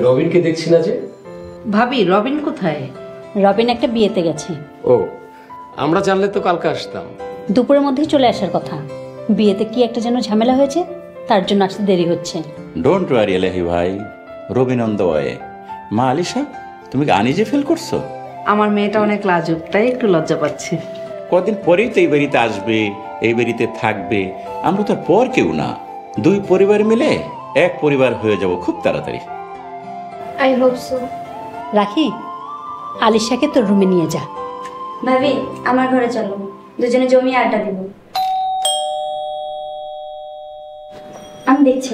রবিনকে দেখছি না যে। ভাবি রবিন কোথায়? রবিন একটা বিয়েতে গেছে। ও, আমরা জানলে তো কালকে আসতাম। দুপুরের মধ্যেই চলে আসার কথা। বিয়েতে কি একটা যেন ঝামেলা হয়েছে, তার জন্য আসতে দেরি হচ্ছে। ডোন্ট ওয়ারি এলাহি ভাই, রবিন অন দ্য ওয়ে। মা আলিশা, তুমি কি আনিজে ফিল করছো? আমার মেয়েটা অনেক লাজুক, তাই একটু লজ্জা পাচ্ছি। কদিন পরেই তো এই বাড়িতে আসবে, এই বাড়িতে থাকবে। আমরা তো আর পর কেউ না, দুই পরিবার মিলে এক পরিবার হয়ে যাব খুব তাড়াতাড়ি। I hope so. রাখি, আলিশাকে তোর রুমে নিয়ে যা। ভাবি আমার ঘরে চলো, দুজনে জমিয়ে আড্ডা দিব। আমি দেখছি।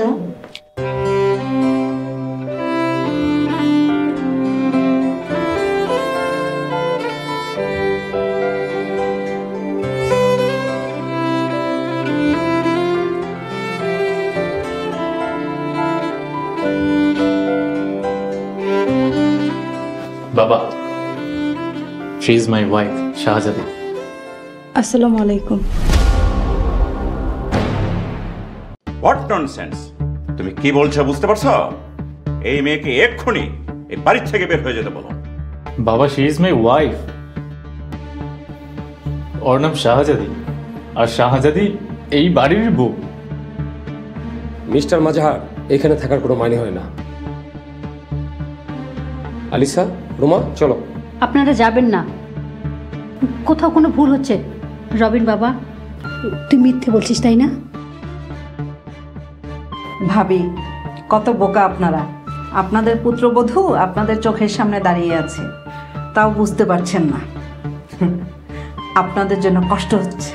বাবা, she is my wife, শাহজাদি। আসসালামু আলাইকুম। What nonsense! তুমি কি বলছো বুঝতে পারছো? এই মেয়েকে এক্ষুনি এই বাড়ি থেকে বের হয়ে যেতে বলো। বাবা, she is my wife, ওর নাম শাহজাদি, আর শাহজাদি এই বাড়ির বউ। মিস্টার মাজাহার, এখানে থাকার কোনো মানে হয় না। আলিসা, রোমা, চলো। আপনারা যাবেন না, কোথাও কোনো ভুল হচ্ছে। রবিন বাবা, তুই মিথ্যে বলছিস তাই না? ভাবি কত বোকা আপনারা। আপনাদের পুত্রবধূ আপনাদের চোখের সামনে দাঁড়িয়ে আছে, তাও বুঝতে পারছেন না। আপনাদের জন্য কষ্ট হচ্ছে।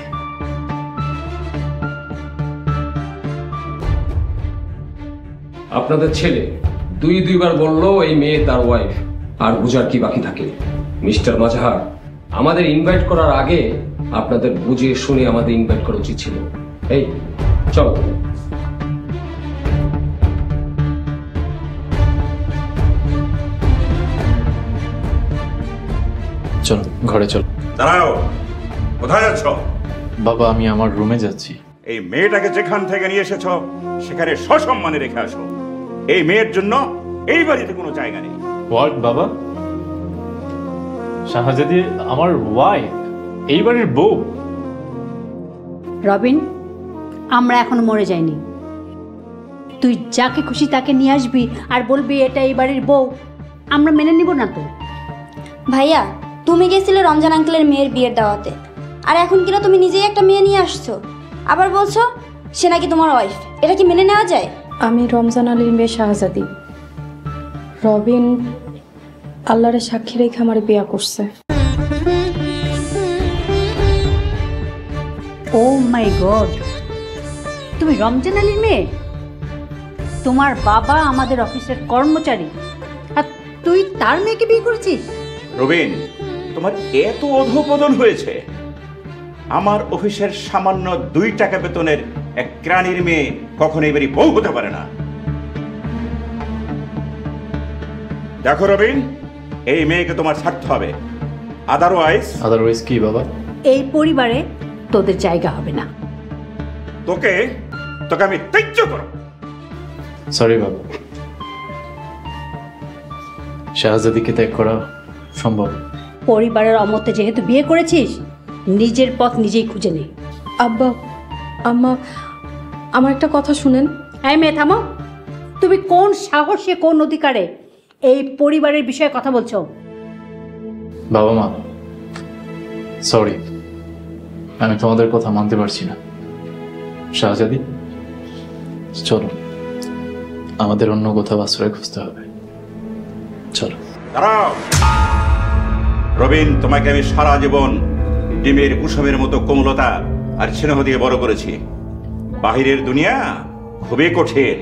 আপনাদের ছেলে দুইবার বললো এই মেয়ে তার ওয়াইফ, আর বুঝার কি বাকি থাকে? মিস্টার মাজাহার, আমাদের ইনভাইট করার আগে আপনাদের বুঝে শুনে আমাদের ইনভাইট করা উচিত ছিল। এই চলো। চলো ঘরে চলো। দাঁড়াও, কোথায় যাচ্ছ? বাবা, আমি আমার রুমে যাচ্ছি। এই মেয়েটাকে যেখান থেকে নিয়ে এসেছো সেখানে সসম্মানে রেখে আসো। এই মেয়ের জন্য এই বাড়িতে কোনো জায়গা নেই। হোয়াট বাবা? শাহজাদি আমার ওয়াইফ, এই বাড়ির বউ। রবিন, আমরা এখনো মরে যাইনি। তুই যাকে খুশি তাকে নিয়ে আসবি আর বলবি এটা এই বাড়ির বউ, আমরা মেনে নিব না তো। ভাইয়া, তুমি গেছিলে রমজান আঙ্কেলের মেয়ের বিয়ের দাওয়াতে, আর এখন কিনা তুমি নিজেই একটা মেয়ে নিয়ে আসছো, আবার বলছো সে নাকি তোমার ওয়াইফ। এটা কি মেনে নেওয়া যায়? আমি রমজান আলীর মেয়ে শাহজাদি। রবিন আল্লাহরে সাক্ষী রেখে আমার বিয়া করছে। ও মাই গড, তুমি রমজান আলীর মেয়ে? তোমার বাবা আমাদের অফিসের কর্মচারী, আর তুই তার মেয়েকে বিয়ে করেছিস? রবিন, তোমার এত অধঃপতন হয়েছে? আমার অফিসের সামান্য 2 টাকা বেতনের এক কেরানির মেয়ে কখনো এই বাড়ি বউ হতে পারে না। দেখো রবিন, এই মেয়েকে তোমার ছাড়তে হবে, আদারওয়াইজ কি বাবা? এই পরিবারে তোদের জায়গা হবে না। তোকে আমি ত্যায্য করব। সরি বাবা, শাহজাদিকে ত্যাগ করা সম্ভব। পরিবারের অমতে যেহেতু বিয়ে করেছিস, নিজের পথ নিজেই খুঁজে নে। আব্বা, আম্মা, আমার একটা কথা শুনেন। এই মেয়ে থামো। তুমি কোন সাহসে, কোন অধিকারে এই পরিবারের বিষয়ে কথা বলছো? বাবা মা, সরি, আমি তোমাদের কথা মানতে পারছি না। শাহজাদি, চলো, আমাদের অন্য কোথাও আশ্রয় খুঁজতে হবে। চলো। দাঁড়াও রবিন, তোমাকে আমি সারা জীবন ডিমের কুসুমের মতো কোমলতা আর স্নেহ দিয়ে বড় করেছি। বাহিরের দুনিয়া খুবই কঠিন,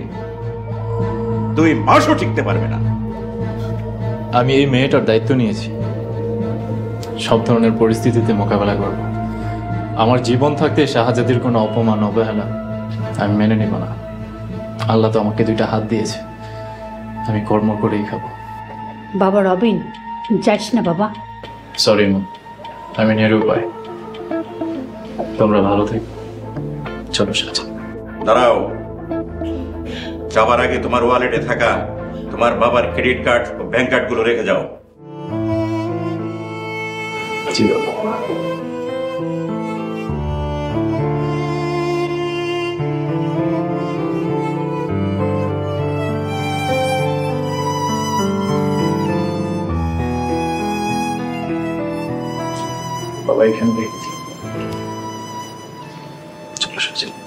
2 মাসও টিকতে পারবে না। আমি এই মেয়েটার দায়িত্ব নিয়েছি, সব ধরনের পরিস্থিতিতে মোকাবেলা করব। আমার জীবন থাকতে শাহজাদির কোনো অপমান, অবহেলা আমি মেনে নেব না। আল্লাহ তো আমাকে 2টা হাত দিয়েছে, আমি কর্ম করেই খাবো। বাবা রবিন, যাস না বাবা। সরি মা, আমি নিরুপায়। তোমরা ভালো থেকো। চলো শাহজাদি। দাঁড়াও, যাবার আগে তোমার ওয়ালেটে থাকা তোমার বাবার ক্রেডিট কার্ড ও ব্যাংক কার্ডগুলো রেখে যাও। জি বাবা। বাবা এখানে রেখেছি। চলো সচিন।